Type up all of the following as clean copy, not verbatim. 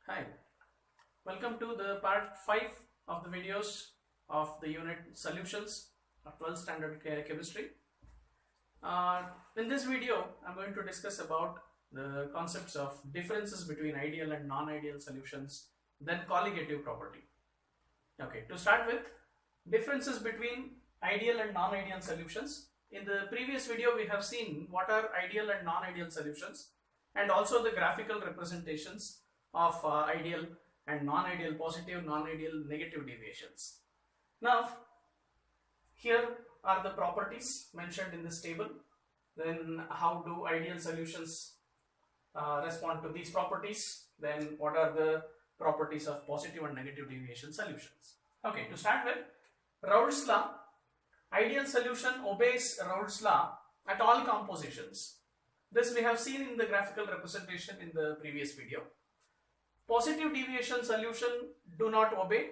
Hi, welcome to the part 5 of the videos of the unit solutions of 12th standard chemistry. In this video, I'm going to discuss about the concepts of differences between ideal and non-ideal solutions, then colligative property. Okay, to start with, differences between ideal and non-ideal solutions. In the previous video, we have seen what are ideal and non-ideal solutions and also the graphical representations of ideal and non-ideal positive, non-ideal negative deviations. Now, here are the properties mentioned in this table. Then how do ideal solutions respond to these properties? Then what are the properties of positive and negative deviation solutions? Okay, to start with, Raoult's law. Ideal solution obeys Raoult's law at all compositions. This we have seen in the graphical representation in the previous video. Positive deviation solution do not obey.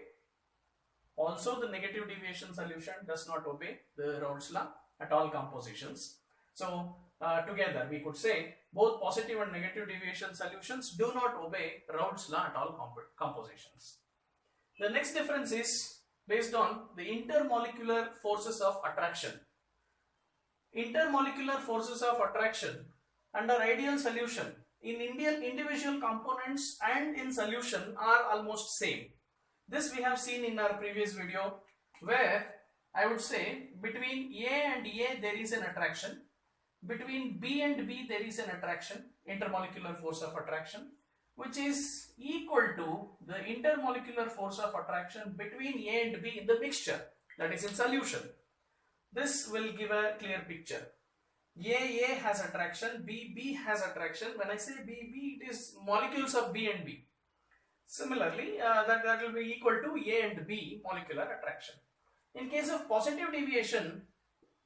Also the negative deviation solution does not obey the Raoult's law at all compositions. So together we could say both positive and negative deviation solutions do not obey Raoult's law at all compositions. The next difference is based on the intermolecular forces of attraction. Intermolecular forces of attraction under ideal solution in individual components and in solution are almost same. This we have seen in our previous video, where I would say between A and A there is an attraction, between B and B there is an attraction, intermolecular force of attraction, which is equal to the intermolecular force of attraction between A and B in the mixture, that is in solution. This will give a clear picture. A has attraction, B has attraction. When I say B, it is molecules of B and B. Similarly, that will be equal to A and B molecular attraction. In case of positive deviation,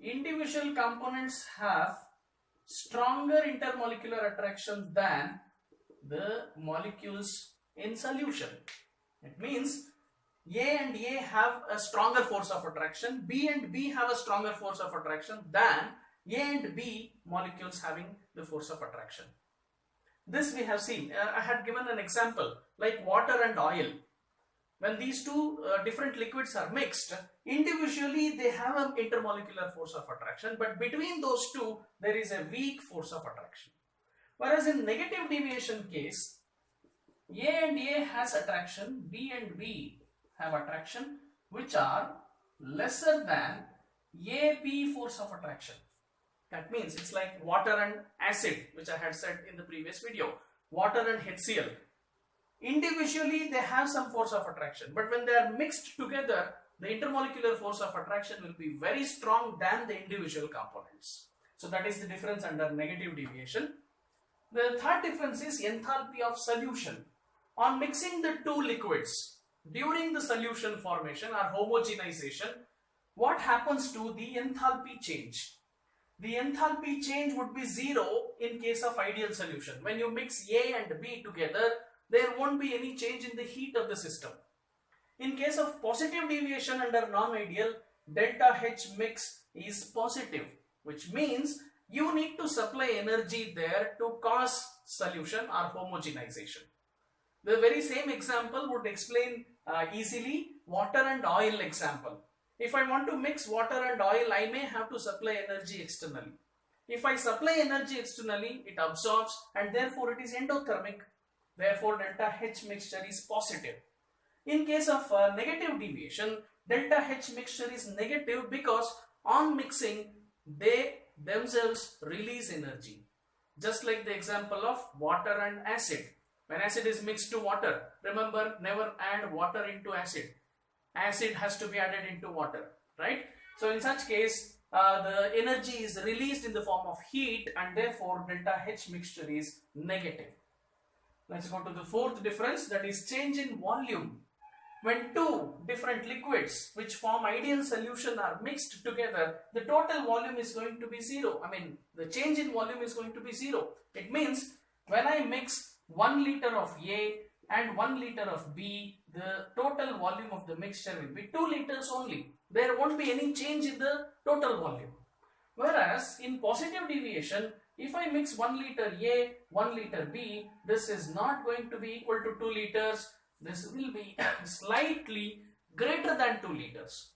individual components have stronger intermolecular attraction than the molecules in solution. It means A and A have a stronger force of attraction, B and B have a stronger force of attraction than A and B molecules having the force of attraction. This we have seen. I had given an example like water and oil. When these two different liquids are mixed, individually they have an intermolecular force of attraction, but between those two there is a weak force of attraction. Whereas in negative deviation case, A and A has attraction, B and B have attraction which are lesser than AB force of attraction. That means it's like water and acid, which I had said in the previous video. Water and HCl. Individually they have some force of attraction, but when they are mixed together, the intermolecular force of attraction will be very strong than the individual components. So that is the difference under negative deviation. The third difference is enthalpy of solution. On mixing the two liquids during the solution formation or homogenization, what happens to the enthalpy change? The enthalpy change would be 0 in case of ideal solution. When you mix A and B together, there won't be any change in the heat of the system. In case of positive deviation under non-ideal, delta H mix is positive, which means you need to supply energy there to cause solution or homogenization. The very same example would explain easily water and oil example. If I want to mix water and oil, I may have to supply energy externally. If I supply energy externally, it absorbs and therefore it is endothermic. Therefore, delta H mixture is positive. In case of negative deviation, delta H mixture is negative because on mixing, they themselves release energy. Just like the example of water and acid. When acid is mixed to water, remember, never add water into acid. Acid has to be added into water, right? So in such case, the energy is released in the form of heat and therefore delta H mixture is negative. Let's go to the fourth difference, that is change in volume. When two different liquids which form ideal solution are mixed together, the total volume is going to be 0. I mean, the change in volume is going to be 0. It means when I mix 1 liter of A and 1 liter of B, the total volume of the mixture will be 2 liters only. There won't be any change in the total volume. Whereas in positive deviation, If I mix 1 liter A, 1 liter B, this is not going to be equal to 2 liters. This will be slightly greater than 2 liters.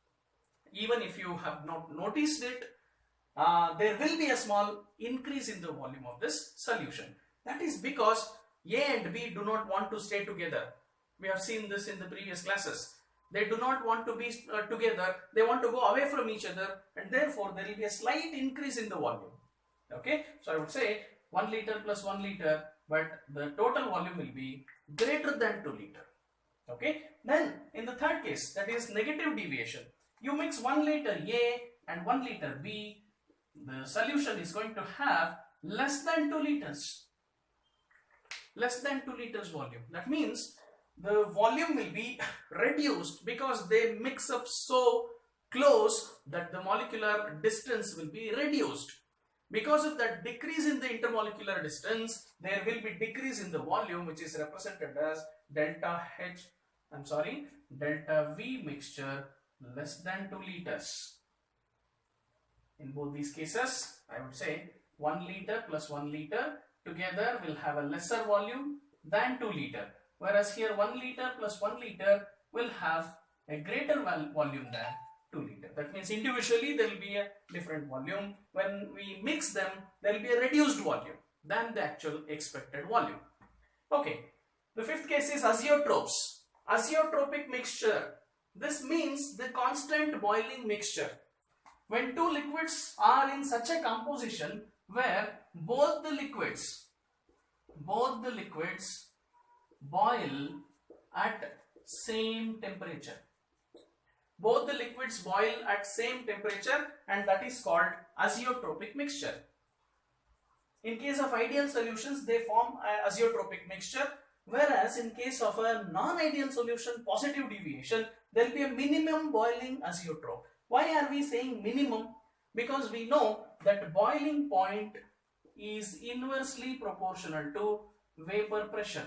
Even if you have not noticed it, there will be a small increase in the volume of this solution. That is because A and B do not want to stay together. We have seen this in the previous classes. They do not want to be together. They want to go away from each other, and therefore there will be a slight increase in the volume. Okay, so I would say 1 liter plus 1 liter, but the total volume will be greater than 2 liter. Okay, then in the third case, that is negative deviation, you mix 1 liter A and 1 liter B, the solution is going to have less than 2 liters. Less than 2 liters volume. That means the volume will be reduced because they mix up so close that the molecular distance will be reduced. Because of that decrease in the intermolecular distance, there will be decrease in the volume, which is represented as delta V mixture less than 2 liters. In both these cases, I would say 1 liter plus 1 liter together will have a lesser volume than 2 liter. Whereas here 1 liter plus 1 liter will have a greater volume than 2 liter. That means individually there will be a different volume. When we mix them, there will be a reduced volume than the actual expected volume. Okay, the fifth case is azeotropes. Azeotropic mixture. This means the constant boiling mixture. When two liquids are in such a composition where both the liquids boil at same temperature. Both the liquids boil at same temperature, and that is called azeotropic mixture. In case of ideal solutions, they form an azeotropic mixture, whereas in case of a non-ideal solution, positive deviation, there will be a minimum boiling azeotrope. Why are we saying minimum? Because we know that boiling point is inversely proportional to vapor pressure.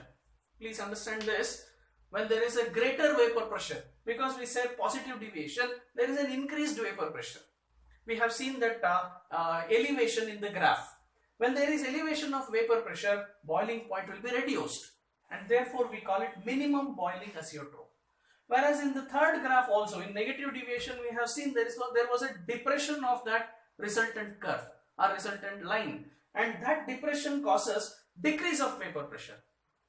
Please understand this. When there is a greater vapor pressure, because we said positive deviation, there is an increased vapor pressure. We have seen that elevation in the graph. When there is elevation of vapor pressure, boiling point will be reduced, and therefore we call it minimum boiling azeotrope. Whereas in the third graph also, in negative deviation, we have seen there was a depression of that resultant curve or resultant line, and that depression causes decrease of vapor pressure.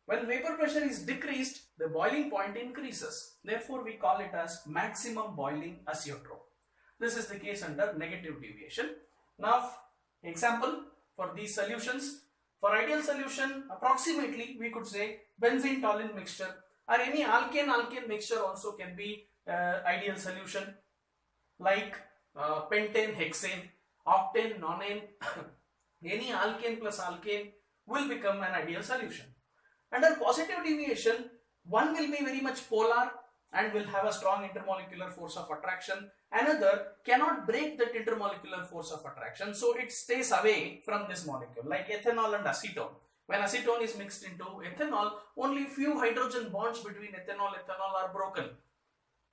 When vapor pressure is decreased, the boiling point increases. Therefore, we call it as maximum boiling azeotrope. This is the case under negative deviation. Now, example for these solutions. For ideal solution, approximately we could say benzene toluene mixture, or any alkane mixture also can be ideal solution, like pentane, hexane, octane, nonane. Any alkane plus alkane will become an ideal solution. Under positive deviation, one will be very much polar and will have a strong intermolecular force of attraction. Another cannot break that intermolecular force of attraction, so it stays away from this molecule, like ethanol and acetone. When acetone is mixed into ethanol, only few hydrogen bonds between ethanol are broken,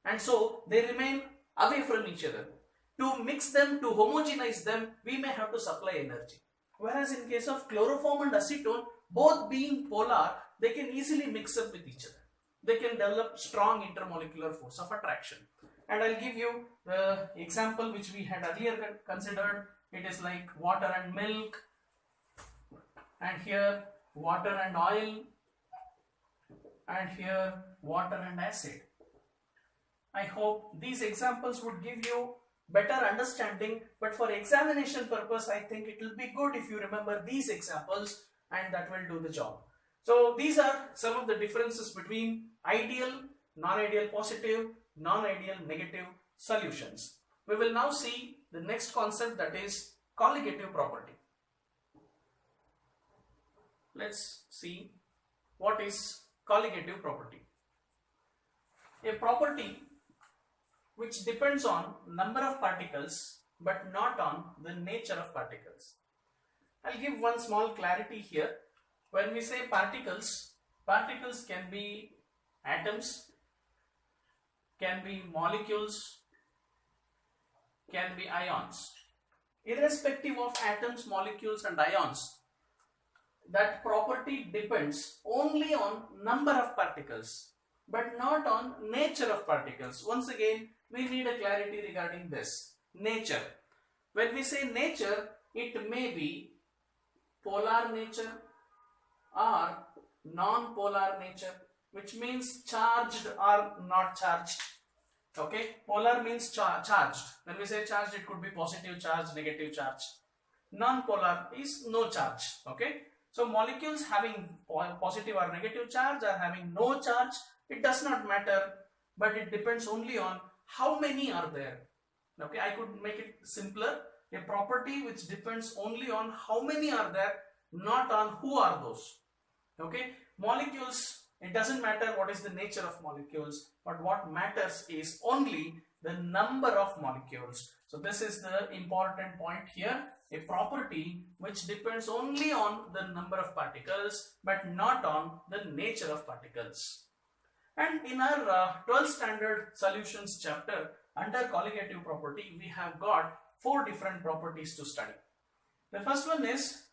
and so they remain away from each other. To mix them, to homogenize them, we may have to supply energy. Whereas in case of chloroform and acetone, both being polar, they can easily mix up with each other. They can develop strong intermolecular force of attraction. And I'll give you the example which we had earlier considered. It is like water and milk, and here water and oil, and here water and acid. I hope these examples would give you better understanding, but for examination purpose, I think it will be good if you remember these examples, and that will do the job. So these are some of the differences between ideal, non-ideal positive, non-ideal negative solutions. We will now see the next concept, that is colligative property. Let's see what is colligative property. A property which depends on number of particles but not on the nature of particles. I'll give one small clarity here. When we say particles, particles can be atoms, can be molecules, can be ions. irrespective of atoms, molecules and ions, that property depends only on number of particles but not on nature of particles. Once again, we need a clarity regarding this. Nature. When we say nature, it may be polar nature or non-polar nature, which means charged or not charged. Okay, polar means charged. When we say charged, it could be positive charge, negative charge. Non-polar is no charge. Okay, so molecules having positive or negative charge or having no charge, it does not matter, but it depends only on how many are there. Okay, I could make it simpler. A property which depends only on how many are there, not on who are those. Okay, molecules, it doesn't matter what is the nature of molecules, but what matters is only the number of molecules. So this is the important point here. A property which depends only on the number of particles but not on the nature of particles. And in our 12th standard solutions chapter, under colligative property, we have got 4 different properties to study. The first one is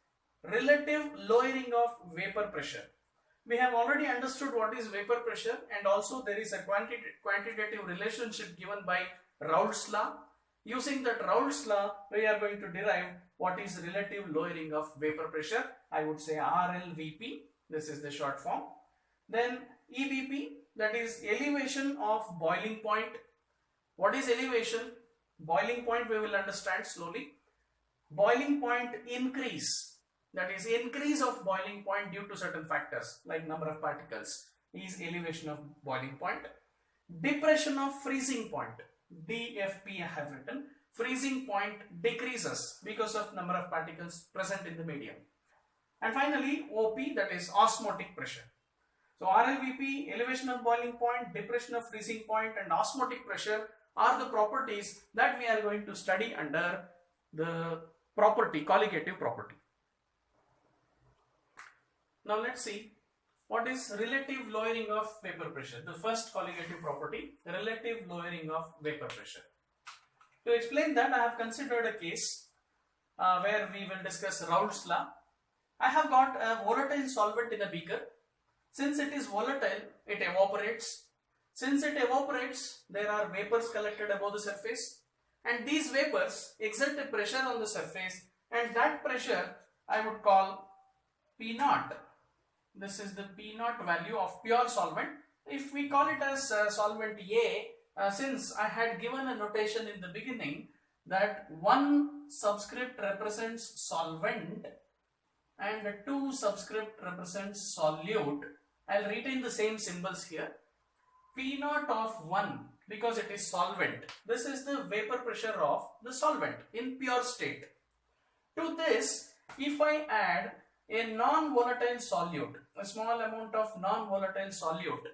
relative lowering of vapor pressure. We have already understood what is vapor pressure, and also there is a quantitative relationship given by Raoult's law. Using that Raoult's law, we are going to derive what is relative lowering of vapor pressure. I would say RLVP, this is the short form. Then EBP, that is elevation of boiling point. What is elevation? Boiling point we will understand slowly. Boiling point increase, that is increase of boiling point due to certain factors like number of particles, is elevation of boiling point. Depression of freezing point, DFP I have written. Freezing point decreases because of number of particles present in the medium. And finally OP, that is osmotic pressure. So RLVP, elevation of boiling point, depression of freezing point and osmotic pressure are the properties that we are going to study under the property, colligative property. Now let's see what is relative lowering of vapor pressure. The first colligative property, relative lowering of vapor pressure. To explain that, I have considered a case where we will discuss Raoult's law. I have got a volatile solvent in a beaker. Since it is volatile, it evaporates. Since it evaporates, there are vapors collected above the surface, and these vapors exert a pressure on the surface, and that pressure I would call P0. This is the P0 value of pure solvent. If we call it as solvent A, since I had given a notation in the beginning that 1 subscript represents solvent and 2 subscript represents solute, I'll retain the same symbols here. P0 of 1, because it is solvent. This is the vapor pressure of the solvent in pure state. To this, if I add a non-volatile solute, a small amount of non-volatile solute,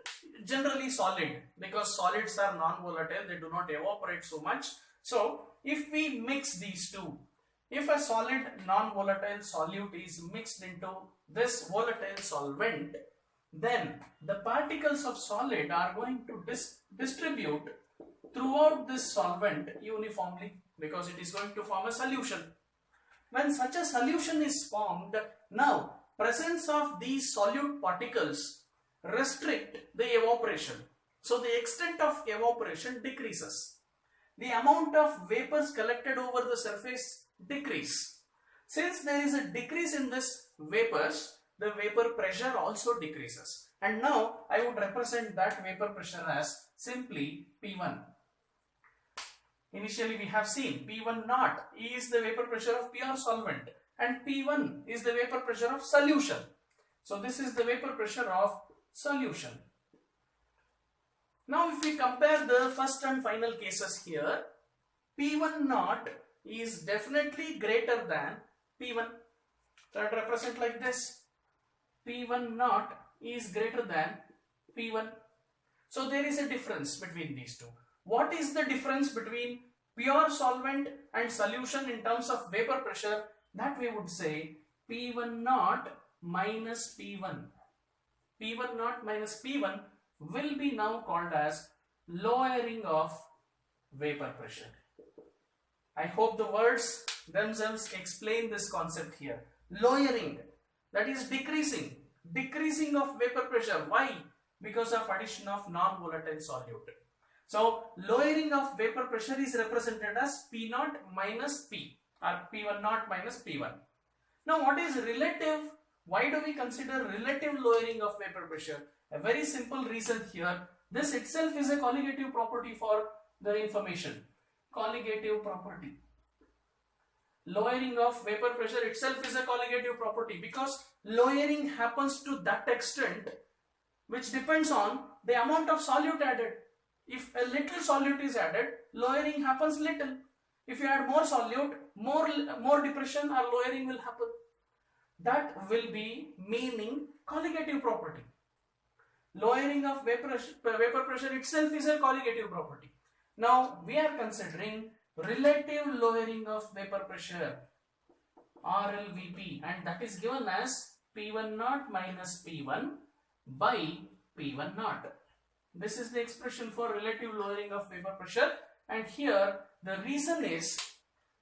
generally solid, because solids are non-volatile, they do not evaporate so much. So if we mix these two, if a solid non-volatile solute is mixed into this volatile solvent, then the particles of solid are going to distribute throughout this solvent uniformly, because it is going to form a solution. When such a solution is formed, now presence of these solute particles restrict the evaporation. So the extent of evaporation decreases. The amount of vapors collected over the surface decrease. Since there is a decrease in this vapors, the vapor pressure also decreases. And now I would represent that vapor pressure as simply P1. Initially we have seen P1 naught is the vapor pressure of pure solvent and P1 is the vapor pressure of solution. So this is the vapor pressure of solution. Now if we compare the first and final cases here, P1 naught is definitely greater than P1. So I represent like this. P1 naught is greater than P1. So there is a difference between these two. What is the difference between pure solvent and solution in terms of vapor pressure? That we would say P1 naught minus P1. P1 naught minus P1 will be now called as lowering of vapor pressure. I hope the words themselves explain this concept here. Lowering, that is decreasing of vapor pressure. Why? Because of addition of non-volatile solute. So lowering of vapor pressure is represented as P0 minus P, or P1 naught minus P1. Now what is relative? Why do we consider relative lowering of vapor pressure? A very simple reason here. This itself is a colligative property for the information. Colligative property. Lowering of vapor pressure itself is a colligative property because lowering happens to that extent which depends on the amount of solute added. If a little solute is added, lowering happens little. If you add more solute, more depression or lowering will happen. That will be meaning colligative property. Lowering of vapor pressure itself is a colligative property. Now we are considering relative lowering of vapor pressure, RLVP, and that is given as P1 naught minus P1 by P1 naught. This is the expression for relative lowering of vapor pressure, and here the reason is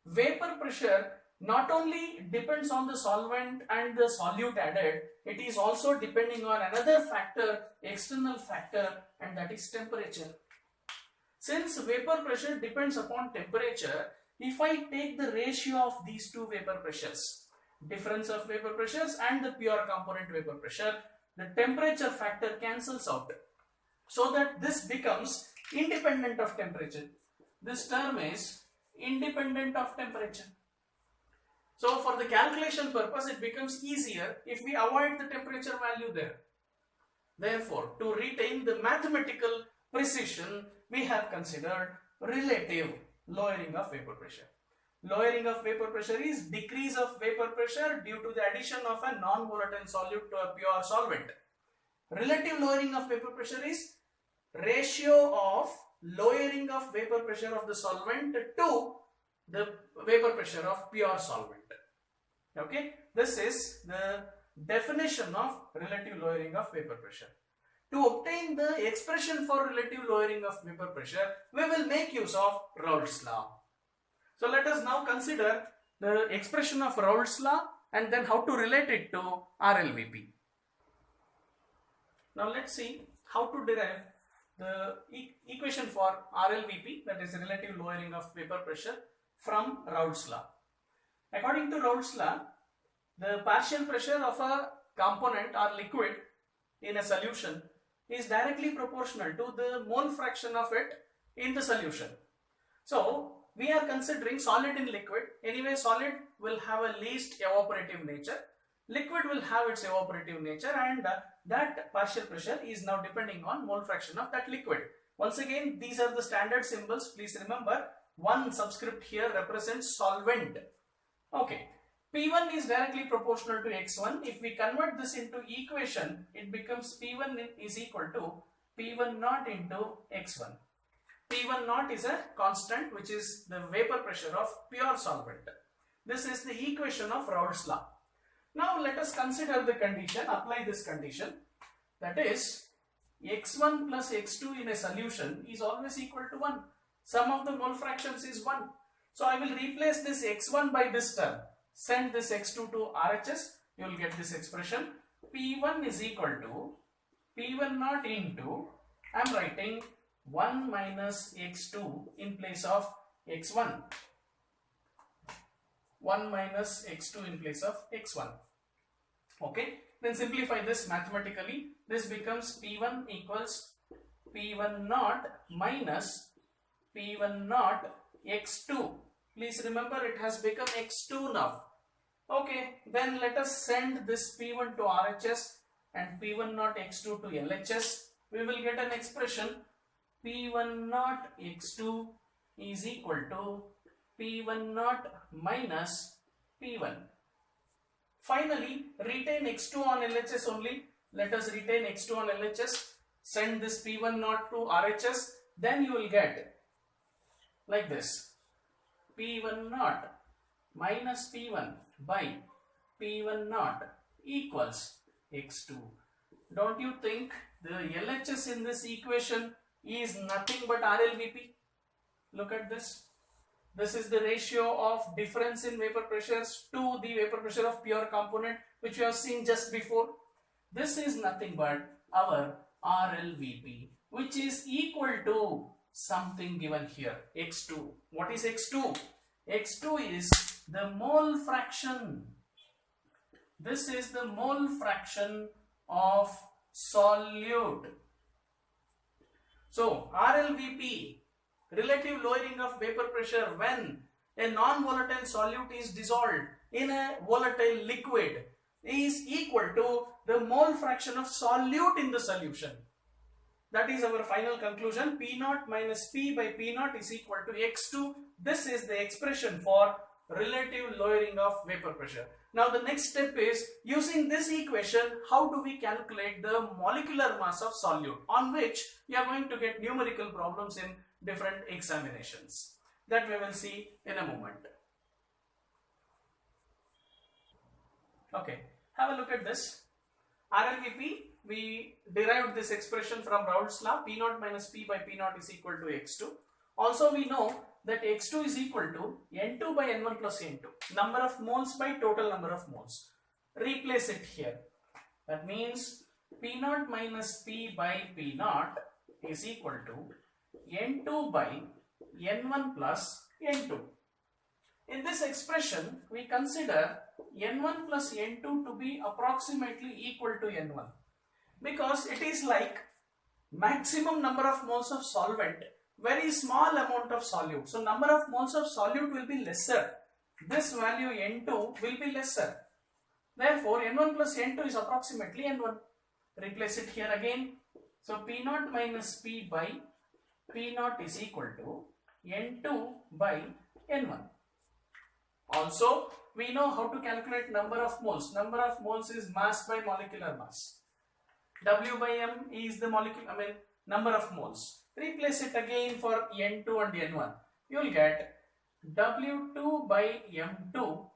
vapor pressure not only depends on the solvent and the solute added, it is also depending on another factor, external factor, and that is temperature. Since vapor pressure depends upon temperature, if I take the ratio of these two vapor pressures, difference of vapor pressures and the pure component vapor pressure, the temperature factor cancels out, so that this becomes independent of temperature. This term is independent of temperature. So for the calculation purpose, it becomes easier if we avoid the temperature value there. Therefore, to retain the mathematical precision, we have considered relative lowering of vapor pressure. Lowering of vapor pressure is decrease of vapor pressure due to the addition of a non-volatile solute to a pure solvent. Relative lowering of vapor pressure is ratio of lowering of vapor pressure of the solvent to the vapor pressure of pure solvent. Okay, this is the definition of relative lowering of vapor pressure. To obtain the expression for relative lowering of vapor pressure, we will make use of Raoult's law. So let us now consider the expression of Raoult's law and then how to relate it to RLVP. Now let's see how to derive the equation for RLVP, that is relative lowering of vapor pressure, from Raoult's law. According to Raoult's law, the partial pressure of a component or liquid in a solution is directly proportional to the mole fraction of it in the solution. So we are considering solid in liquid. Anyway, solid will have a least evaporative nature. Liquid will have its evaporative nature, and that partial pressure is now depending on mole fraction of that liquid. Once again, these are the standard symbols. Please remember, one subscript here represents solvent. Okay. P1 is directly proportional to X1. If we convert this into equation, it becomes P1 is equal to P1 naught into X1. P1 naught is a constant, which is the vapor pressure of pure solvent. This is the equation of Raoult's law. Now let us consider the condition, apply this condition, that is X1 plus X2 in a solution is always equal to 1. Sum of the mole fractions is 1. So I will replace this X1 by this term. Send this X2 to RHS, you will get this expression. P1 is equal to P1 naught into, I am writing 1 minus X2 in place of X1. 1 minus X2 in place of X1. Okay, then simplify this mathematically. This becomes P1 equals P1 naught minus P1 naught X2. Please remember, it has become X2 now. Okay, then let us send this P1 to RHS and P1 naught X2 to LHS. We will get an expression P1 naught X2 is equal to P1 naught minus P1. Finally, retain X2 on LHS only. Let us retain X2 on LHS. Send this P1 naught to RHS. Then you will get like this. P1 naught minus P1 by P1 naught equals X2. Don't you think the LHS in this equation is nothing but RLVP? Look at this. This is the ratio of difference in vapor pressures to the vapor pressure of pure component, which we have seen just before. This is nothing but our RLVP, which is equal to something given here, X2. What is X2? X2 is the mole fraction. This is the mole fraction of solute. So RLVP, relative lowering of vapor pressure when a non-volatile solute is dissolved in a volatile liquid, is equal to the mole fraction of solute in the solution. That is our final conclusion. P0 minus P by P0 is equal to X2. This is the expression for relative lowering of vapor pressure. Now the next step is, using this equation, how do we calculate the molecular mass of solute, on which we are going to get numerical problems in different examinations. That we will see in a moment. Okay, have a look at this. RLVP, we derived this expression from Raoult's law. P0 minus P by P0 is equal to X2. Also we know that X2 is equal to N2 by N1 plus N2, number of moles by total number of moles. Replace it here. That means P0 minus P by P0 is equal to N2 by N1 plus N2. In this expression, we consider N1 plus N2 to be approximately equal to N1, because it is like maximum number of moles of solvent, very small amount of solute. So number of moles of solute will be lesser. This value N2 will be lesser. Therefore, N1 plus N2 is approximately N1. Replace it here again. So P0 minus P by P0 is equal to N2 by N1. Also, we know how to calculate number of moles. Number of moles is mass by molecular mass. W by M is the number of moles. Replace it again for N2 and N1. You will get W2 by M2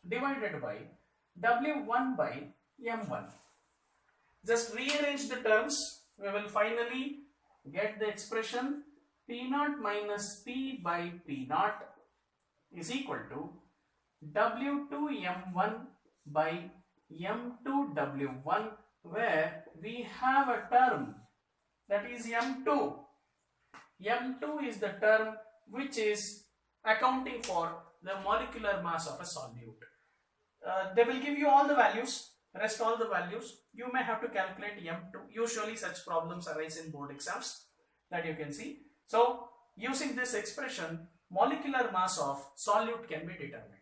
divided by W1 by M1. Just rearrange the terms. We will finally get the expression P0 minus P by P0 is equal to W2M1 by M2W1, where we have a term that is M2. M2 is the term which is accounting for the molecular mass of a solute. They will give you all the values, rest all the values. You may have to calculate M2. Usually such problems arise in board exams, that you can see. So using this expression, molecular mass of solute can be determined.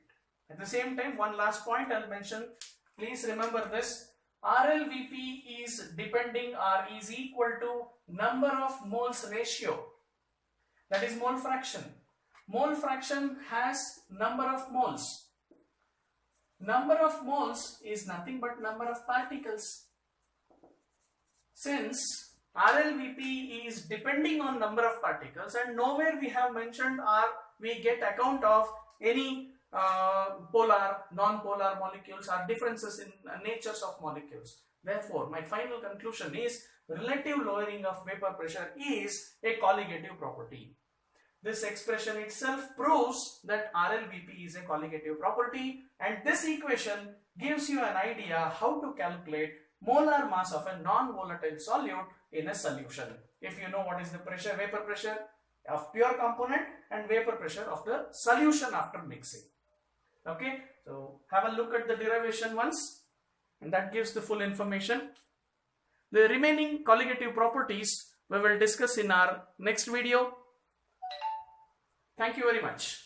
At the same time, one last point I'll mention. Please remember this. RLVP is depending or is equal to number of moles ratio. That is mole fraction. Mole fraction has number of moles. Number of moles is nothing but number of particles. Since RLVP is depending on number of particles, and nowhere we have mentioned or we get account of any polar, non-polar molecules or differences in natures of molecules. Therefore, my final conclusion is relative lowering of vapor pressure is a colligative property. This expression itself proves that RLVP is a colligative property, and this equation gives you an idea how to calculate molar mass of a non-volatile solute in a solution. If you know what is the pressure, vapor pressure of pure component and vapor pressure of the solution after mixing. Okay, so have a look at the derivation once, and that gives the full information. The remaining colligative properties we will discuss in our next video. Thank you very much.